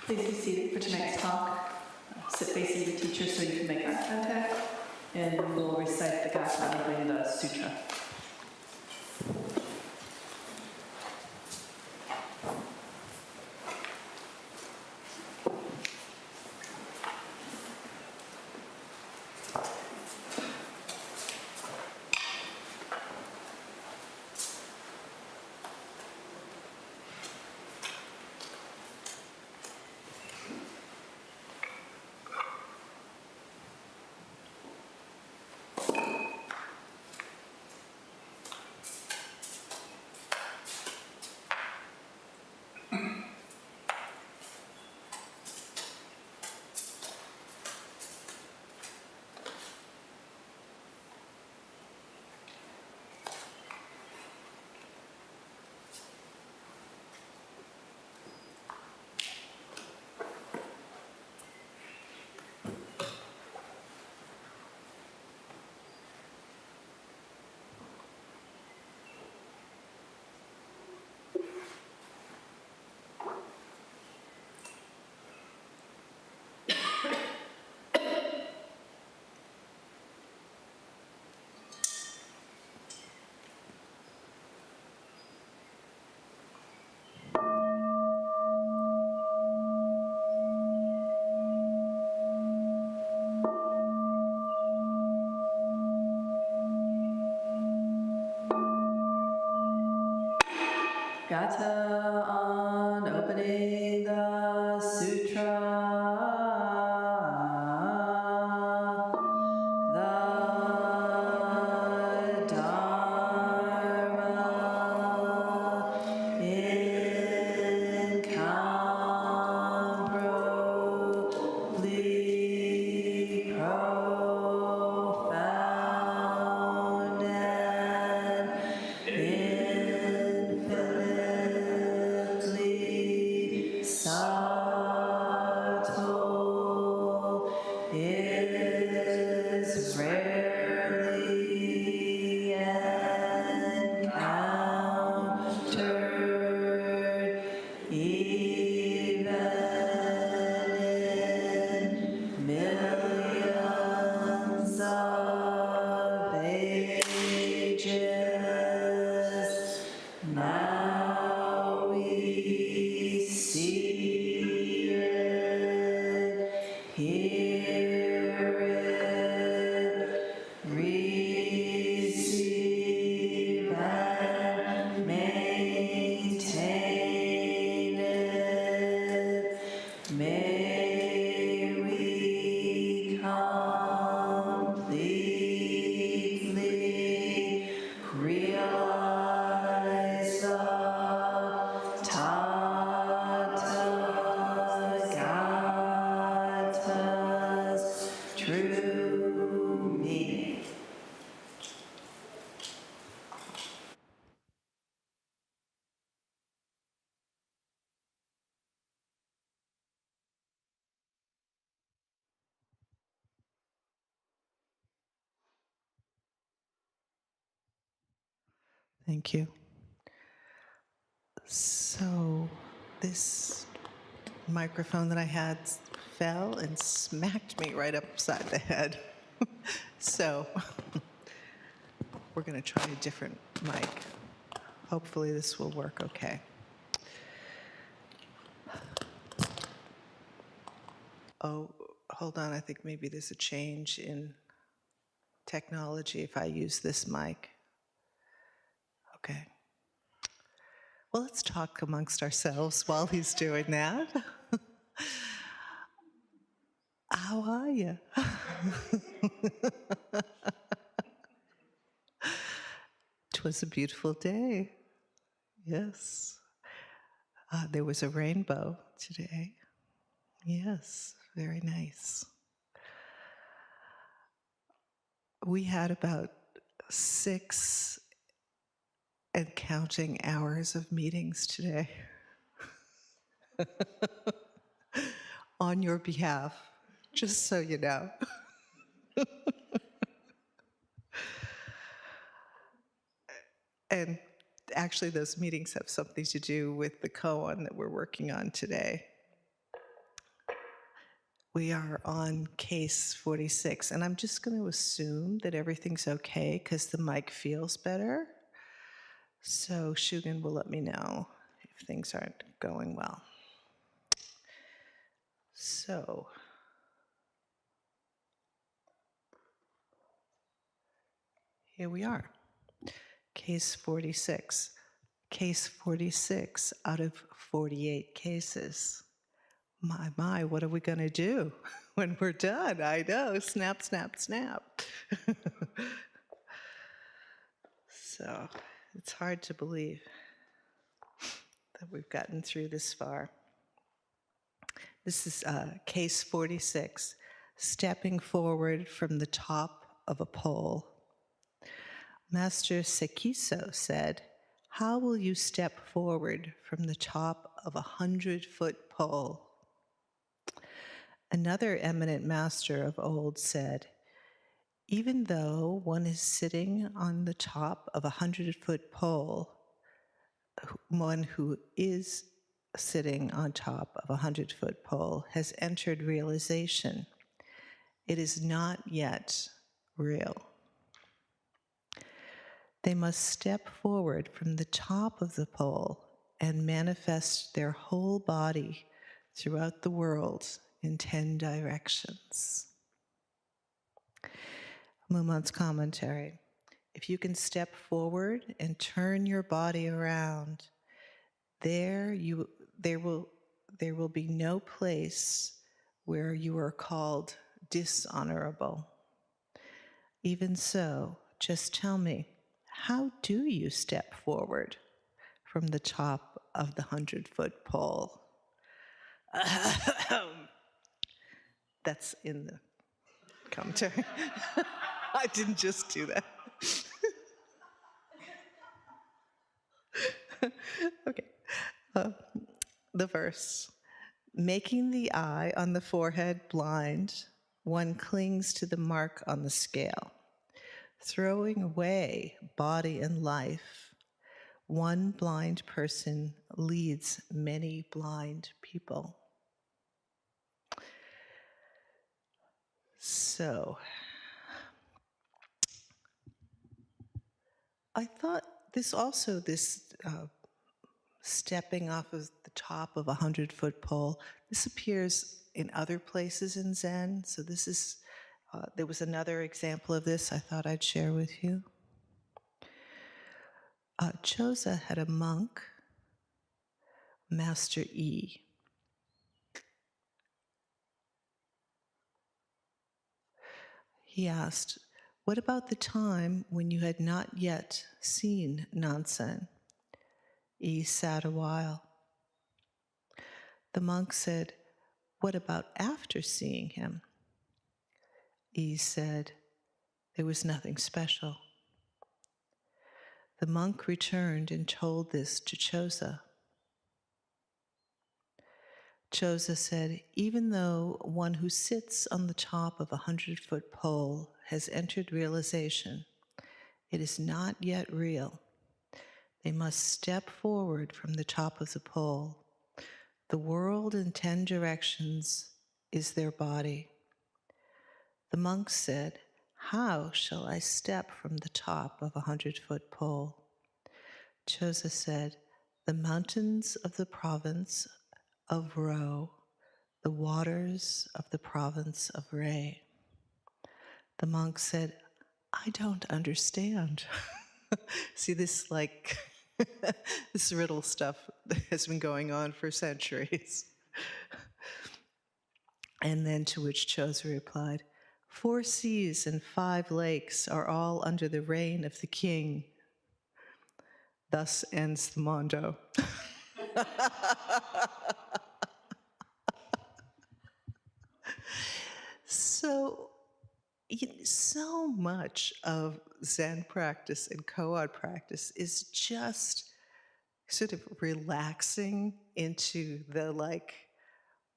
Please be seated for tonight's talk. Sit facing the teacher so you can make eye contact, and we'll recite the Gatha Sutra. Gatha on opening the sutra. The Dharma incomparably profound and infinitely subtle is rarely encountered even in millions of ages. Now we see it, hear it, receive and maintain it. May we completely realize the Thank you. So this microphone that I had fell and smacked me right upside the head. So we're going to try a different mic. Hopefully this will work okay. Oh, hold on. I think maybe there's a change in technology if I use this mic. Okay. Well, let's talk amongst ourselves while he's doing that. How are you? It was a beautiful day. Yes. There was a rainbow today. Yes, very nice. We had about 6 and counting hours of meetings today on your behalf, just so you know. And actually, those meetings have something to do with the koan that we're working on today. We are on case 46, and I'm just going to assume that everything's okay because the mic feels better. So Shugen will let me know if things aren't going well. So, here we are. Case 46. Case 46 out of 48 cases. My, what are we going to do when we're done? I know, snap, snap, snap. So, it's hard to believe that we've gotten through this far. This is case 46, stepping forward from the top of a pole. Master Sekiso said, "How will you step forward from the top of a 100-foot pole?" Another eminent master of old said, "Even though one is sitting on the top of a 100-foot pole, one who is sitting on top of a 100-foot pole has entered realization. It is not yet real. They must step forward from the top of the pole and manifest their whole body throughout the world in 10 directions." Mumon's commentary. If you can step forward and turn your body around, there will be no place where you are called dishonorable. Even so, just tell me, how do you step forward from the top of the 100-foot pole? That's in the commentary. I didn't just do that. Okay. The verse. Making the eye on the forehead blind, one clings to the mark on the scale. Throwing away body and life, one blind person leads many blind people. So, I thought this stepping off of the top of a 100-foot pole, this appears in other places in Zen. So this is, there was another example of this I thought I'd share with you. Choza had a monk, Master E. He asked, "What about the time when you had not yet seen Nansen?" E sat a while. The monk said, "What about after seeing him?" E said, "There was nothing special." The monk returned and told this to Choza. Choza said, "Even though one who sits on the top of a 100-foot pole has entered realization, it is not yet real. They must step forward from the top of the pole. The world in 10 directions is their body. The monks said, "How shall I step from the top of a 100-foot pole?" Chosa said, "The mountains of the province of Ro, the waters of the province of Re." The monk said, "I don't understand." See, this this riddle stuff has been going on for centuries. And then to which Chosa replied, 4 seas and 5 lakes are all under the reign of the king. Thus ends the mondo. So, so much of Zen practice and koan practice is just sort of relaxing into the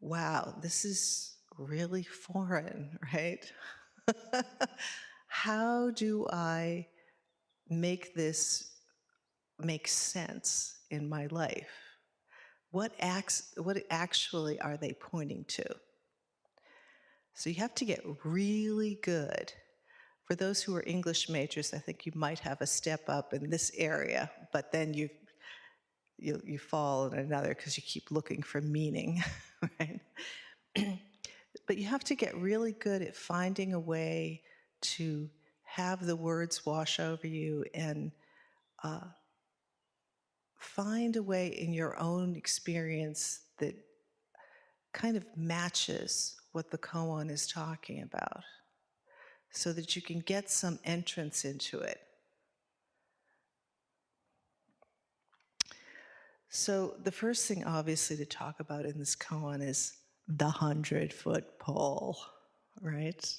wow, this is really foreign, right? How do I make this make sense in my life? What actually are they pointing to? So you have to get really good. For those who are English majors, I think you might have a step up in this area, but then you fall in another because you keep looking for meaning, right? But you have to get really good at finding a way to have the words wash over you and find a way in your own experience that kind of matches what the koan is talking about so that you can get some entrance into it. So the first thing, obviously, to talk about in this koan is the 100-foot pole, right?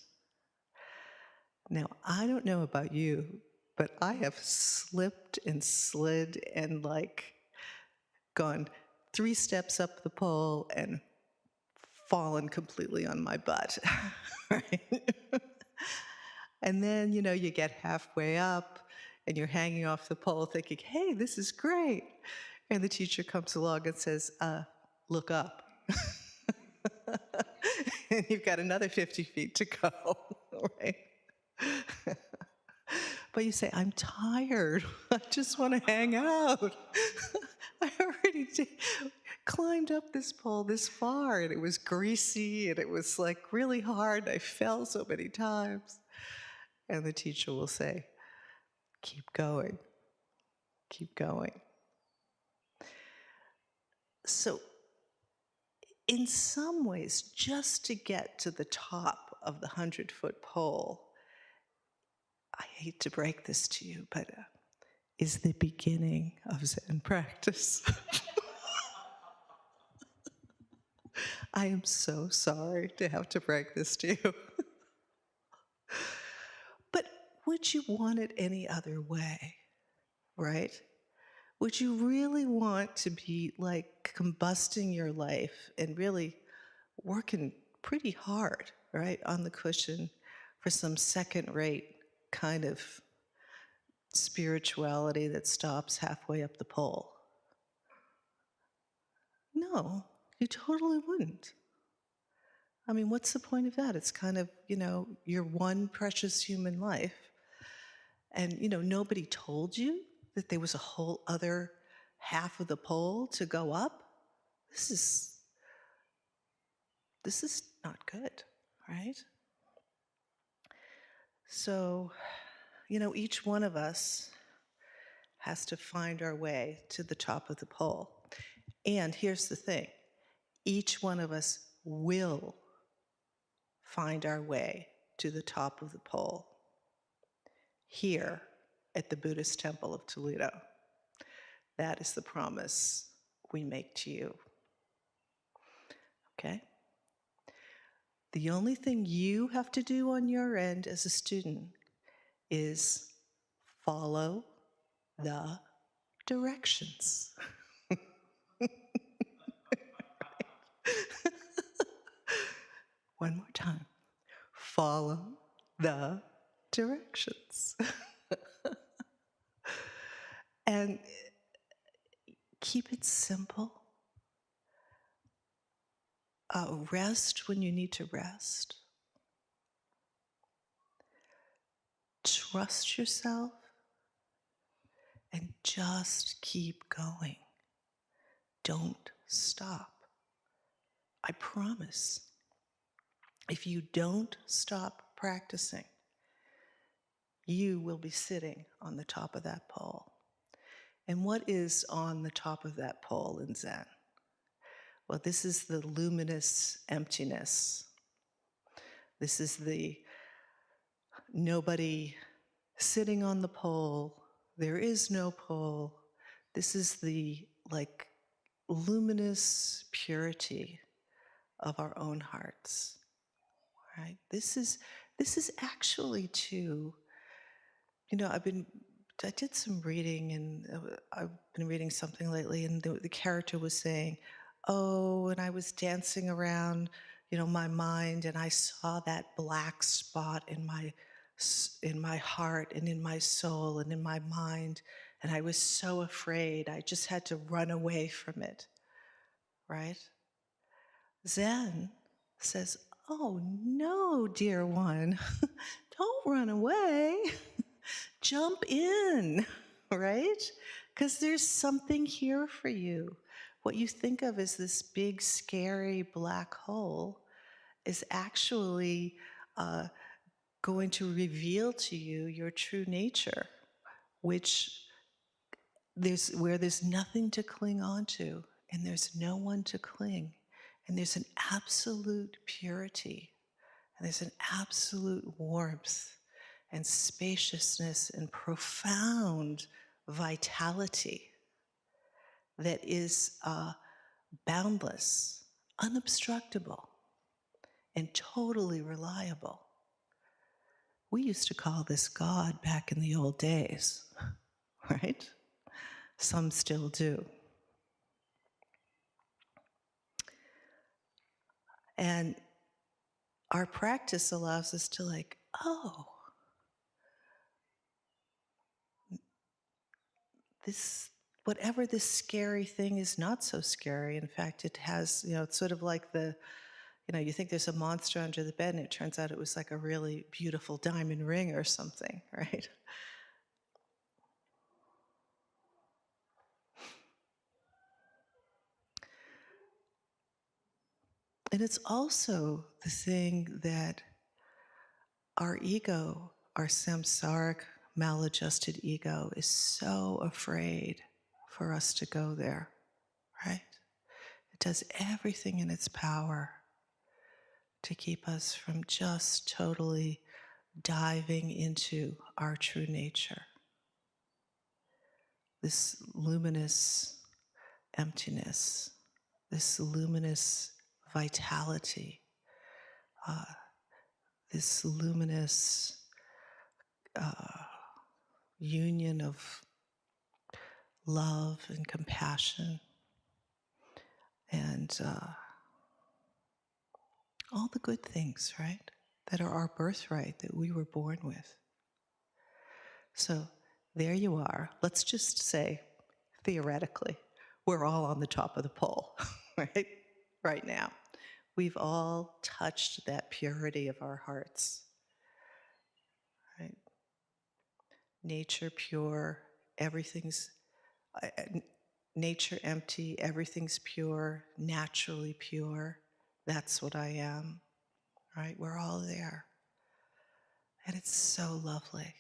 Now, I don't know about you, but I have slipped and slid and gone 3 steps up the pole and fallen completely on my butt, right? And then, you get halfway up and you're hanging off the pole thinking, hey, this is great. And the teacher comes along and says, look up. And you've got another 50 feet to go, right? But you say, I'm tired. I just want to hang out. I already climbed up this pole this far, and it was greasy, and it was really hard. I fell so many times. And the teacher will say, keep going, keep going. So in some ways, just to get to the top of the 100-foot pole, I hate to break this to you, but is the beginning of Zen practice. I am so sorry to have to break this to you. But would you want it any other way, right? Would you really want to be combusting your life and really working pretty hard, right, on the cushion for some second-rate kind of spirituality that stops halfway up the pole? No, you totally wouldn't. I mean, what's the point of that? It's kind of, your one precious human life. And, nobody told you that there was a whole other half of the pole to go up. This is not good, right? So, each one of us has to find our way to the top of the pole. And here's the thing, each one of us will find our way to the top of the pole here at the Buddhist temple of Toledo. That is the promise we make to you. Okay? The only thing you have to do on your end as a student is follow the directions. One more time. Follow the directions. And keep it simple. Rest when you need to rest. Trust yourself and just keep going. Don't stop. I promise. If you don't stop practicing, you will be sitting on the top of that pole. And what is on the top of that pole in Zen? Well, this is the luminous emptiness. This is the nobody sitting on the pole. There is no pole. This is the luminous purity of our own hearts. Right? This is actually too. I did some reading, and I've been reading something lately, and the character was saying, "Oh, and I was dancing around, my mind, and I saw that black spot in my heart and in my soul and in my mind, and I was so afraid. I just had to run away from it." Right? Zen says, "Oh no, dear one, don't run away. Jump in," right? Because there's something here for you. What you think of as this big, scary black hole is actually going to reveal to you your true nature, where there's nothing to cling on to, and there's no one to cling, and there's an absolute purity, and there's an absolute warmth and spaciousness and profound vitality that is boundless, unobstructable, and totally reliable. We used to call this God back in the old days, right? Some still do. And our practice allows us to whatever this scary thing is not so scary. In fact, it has, it's sort of like you think there's a monster under the bed, and it turns out it was like a really beautiful diamond ring or something, right? And it's also the thing that our ego, our samsaric, maladjusted ego, is so afraid for us to go there, right? It does everything in its power to keep us from just totally diving into our true nature. This luminous emptiness, this luminous vitality, this luminous union of love and compassion and all the good things, right, that are our birthright, that we were born with. So there you are. Let's just say, theoretically, we're all on the top of the pole, right now. We've all touched that purity of our hearts, right? Nature pure, everything's nature empty, everything's pure, naturally pure. That's what I am, right? We're all there. And it's so lovely.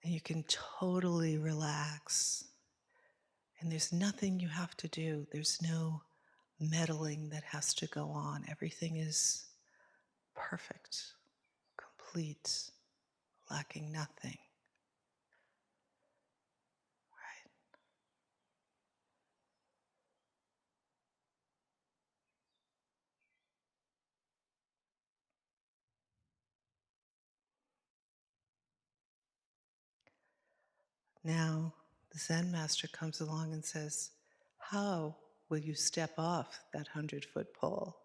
And you can totally relax. And there's nothing you have to do. There's no meddling that has to go on. Everything is perfect, complete, lacking nothing. Right? Now, the Zen master comes along and says, "How will you step off that 100-foot pole?"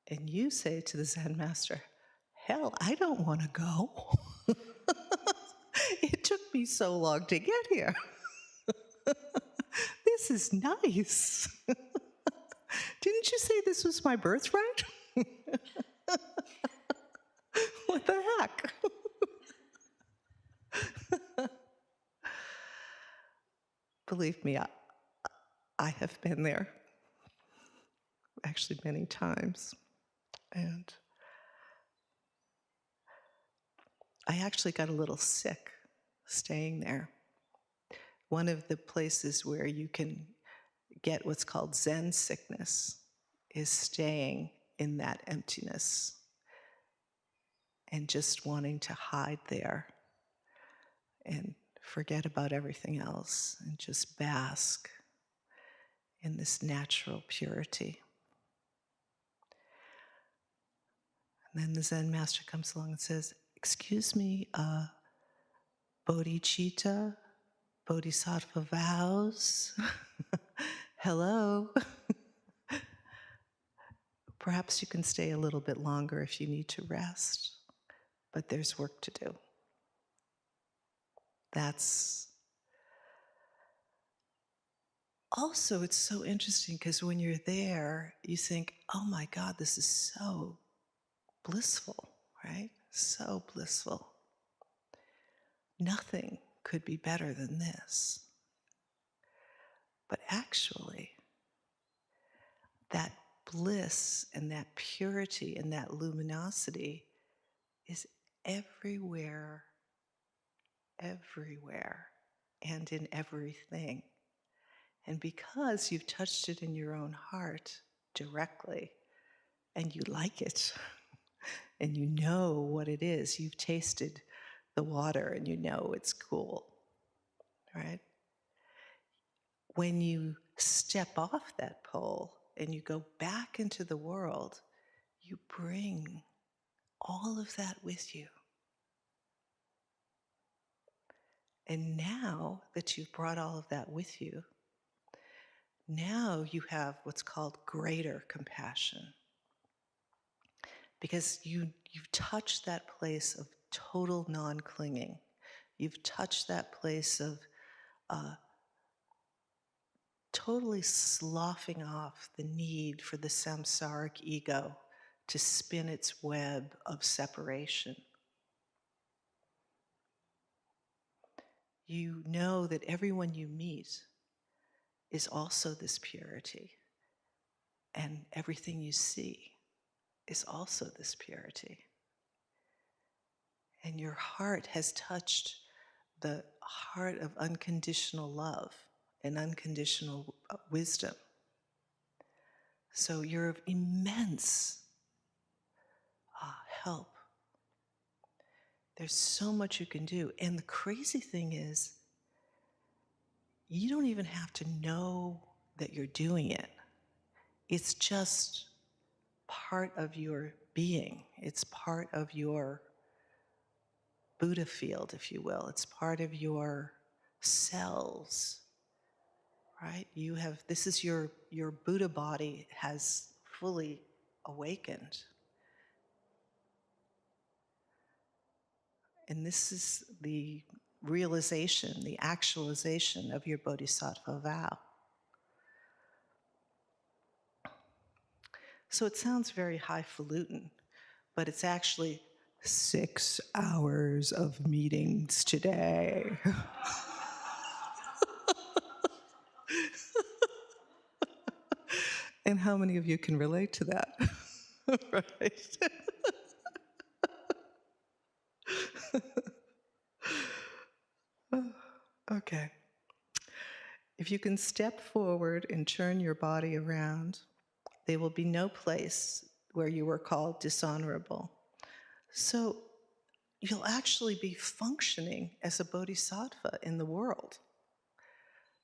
And you say to the Zen master, "Hell, I don't want to go. It took me so long to get here." This is nice. Didn't you say this was my birthright? What the heck? Believe me, I have been there, actually many times. And I actually got a little sick staying there. One of the places where you can get what's called Zen sickness is staying in that emptiness and just wanting to hide there and forget about everything else and just bask in this natural purity. And then the Zen master comes along and says, "Excuse me, bodhicitta, bodhisattva vows, hello. Perhaps you can stay a little bit longer if you need to rest, but there's work to do." That's also, it's so interesting because when you're there, you think, oh my God, this is so blissful, right? So blissful. Nothing could be better than this. But actually, that bliss and that purity and that luminosity is everywhere, everywhere, and in everything. And because you've touched it in your own heart directly, and you like it, and you know what it is, you've tasted the water and you know it's cool, right? When you step off that pole and you go back into the world, you bring all of that with you. And now that you've brought all of that with you, now you have what's called greater compassion. Because you've touched that place of total non-clinging. You've touched that place of totally sloughing off the need for the samsaric ego to spin its web of separation. You know that everyone you meet is also this purity, and everything you see is also this purity. And your heart has touched the heart of unconditional love and unconditional wisdom. So you're of immense help. There's so much you can do. And the crazy thing is, you don't even have to know that you're doing it. It's just part of your being. It's part of your Buddha field, if you will. It's part of your cells, right? You have, this is your Buddha body has fully awakened. And this is the realization, the actualization of your bodhisattva vow. So it sounds very highfalutin, but it's actually 6 hours of meetings today. And how many of you can relate to that? Right? Okay. If you can step forward and turn your body around, there will be no place where you were called dishonorable. So you'll actually be functioning as a bodhisattva in the world.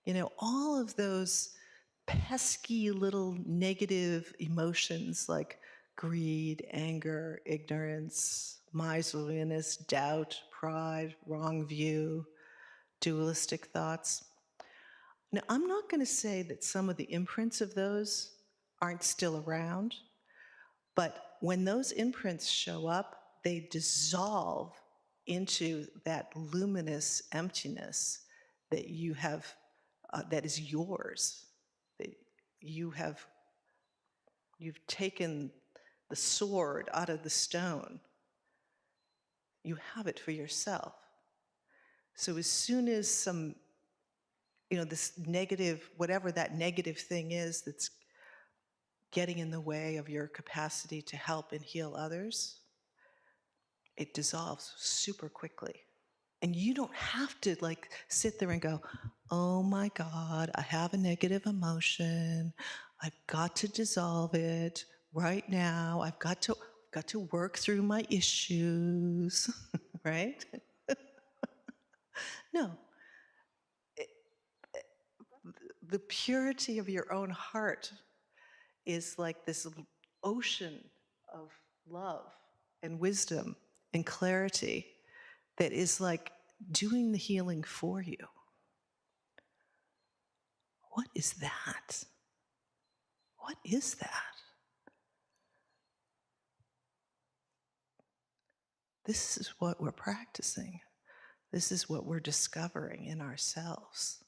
You know, all of those pesky little negative emotions like greed, anger, ignorance, miserliness, doubt, pride, wrong view, dualistic thoughts. Now, I'm not going to say that some of the imprints of those aren't still around, but when those imprints show up, they dissolve into that luminous emptiness that you have that is yours. That you've taken the sword out of the stone. You have it for yourself. So as soon as some, this negative, whatever that negative thing is that's getting in the way of your capacity to help and heal others, it dissolves super quickly. And you don't have to sit there and go, oh my God, I have a negative emotion. I've got to dissolve it right now. I've got to work through my issues, right? No. The purity of your own heart is like this ocean of love and wisdom and clarity that is like doing the healing for you. What is that? What is that? This is what we're practicing. This is what we're discovering in ourselves.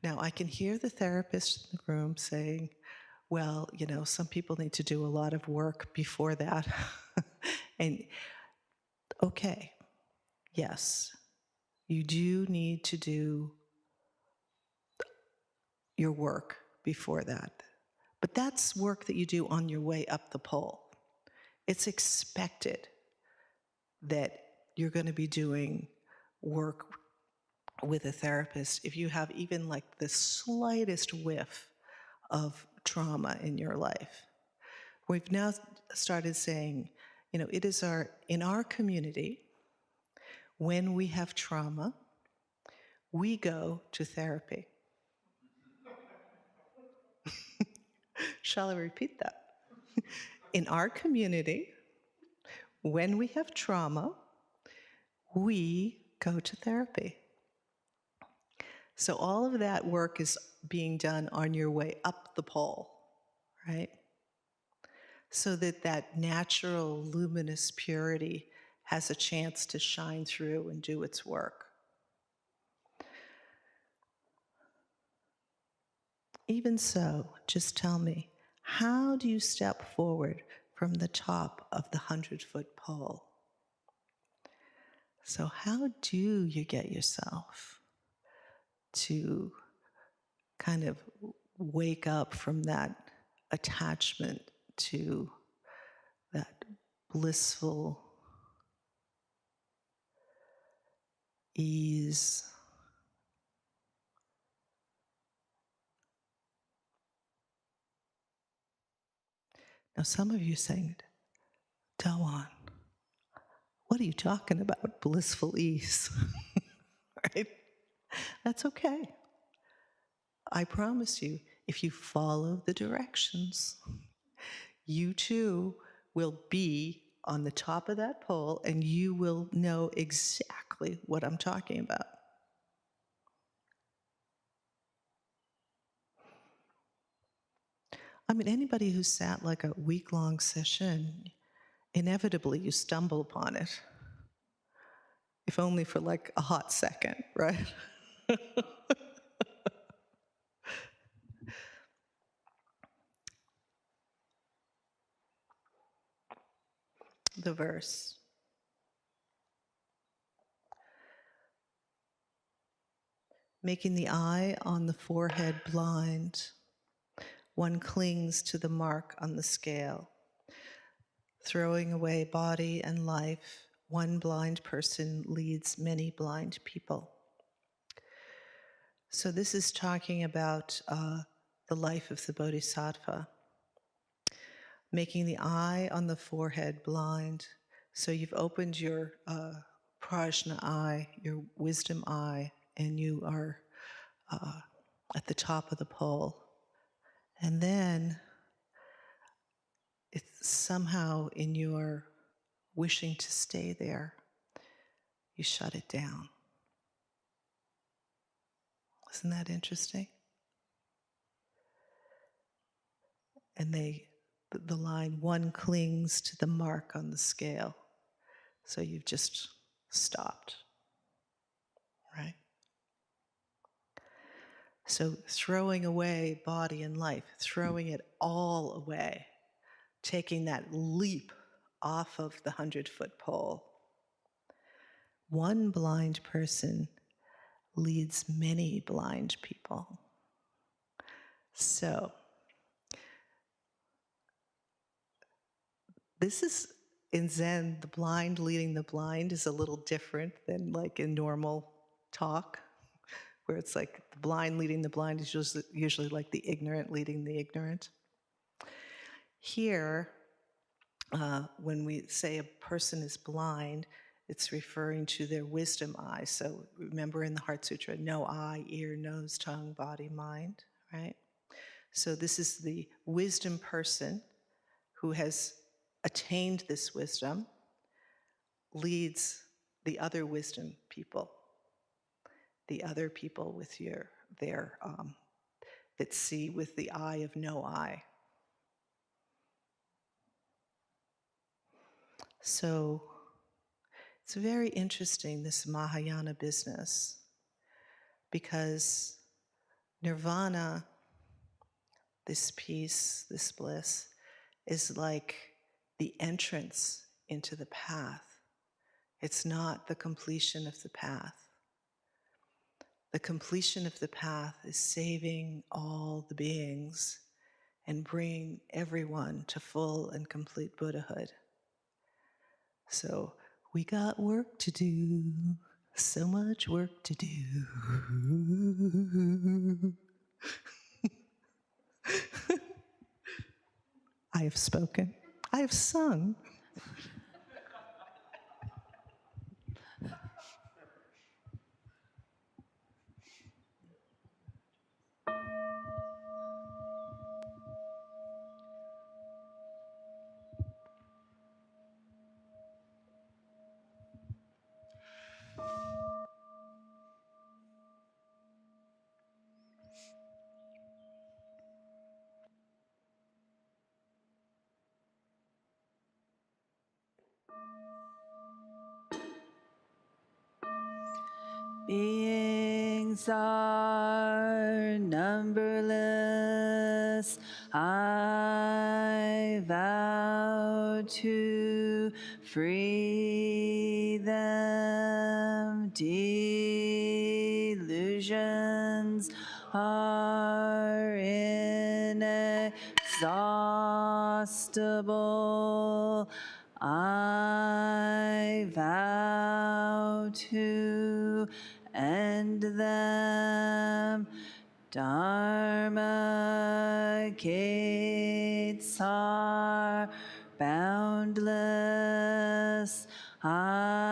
Now, I can hear the therapist in the room saying, well, some people need to do a lot of work before that. And okay, yes, you do need to do your work before that. But that's work that you do on your way up the pole. It's expected that you're going to be doing work with a therapist if you have even the slightest whiff of trauma in your life. We've now started saying, it is in our community, when we have trauma, we go to therapy. Shall I repeat that? In our community, when we have trauma, we go to therapy. So all of that work is being done on your way up the pole, right? So that natural luminous purity has a chance to shine through and do its work. Even so, just tell me, how do you step forward from the top of the 100-foot pole? So how do you get yourself to kind of wake up from that attachment to that blissful ease? Now, some of you are saying, Dawan, what are you talking about, blissful ease? Right? That's okay. I promise you, if you follow the directions, you too will be on the top of that pole and you will know exactly what I'm talking about. I mean, anybody who sat a week-long session, inevitably you stumble upon it, if only for a hot second, right? The verse. Making the eye on the forehead blind, one clings to the mark on the scale. Throwing away body and life, one blind person leads many blind people. So this is talking about the life of the Bodhisattva. Making the eye on the forehead blind. So you've opened your prajna eye, your wisdom eye, and you are at the top of the pole. And then it's somehow in your wishing to stay there, you shut it down. Isn't that interesting? And the line, one clings to the mark on the scale. So you've just stopped, right? So throwing away body and life, throwing it all away, taking that leap off of the 100-foot pole. One blind person leads many blind people. So this is, in Zen, the blind leading the blind is a little different than like in normal talk, where it's like the blind leading the blind is usually like the ignorant leading the ignorant. Here, when we say a person is blind, it's referring to their wisdom eye. So remember in the Heart Sutra, no eye, ear, nose, tongue, body, mind, right? So this is the wisdom person who has attained this wisdom, leads the other wisdom people, the other people with that see with the eye of no eye. So it's very interesting, this Mahayana business, because nirvana, this peace, this bliss, is like the entrance into the path. It's not the completion of the path. The completion of the path is saving all the beings and bringing everyone to full and complete Buddhahood. So we got work to do, so much work to do. I have spoken. I have sung. Beings are numberless. I vow to free them. Delusions are inexhaustible. I vow to end them. Dharma gates are boundless. I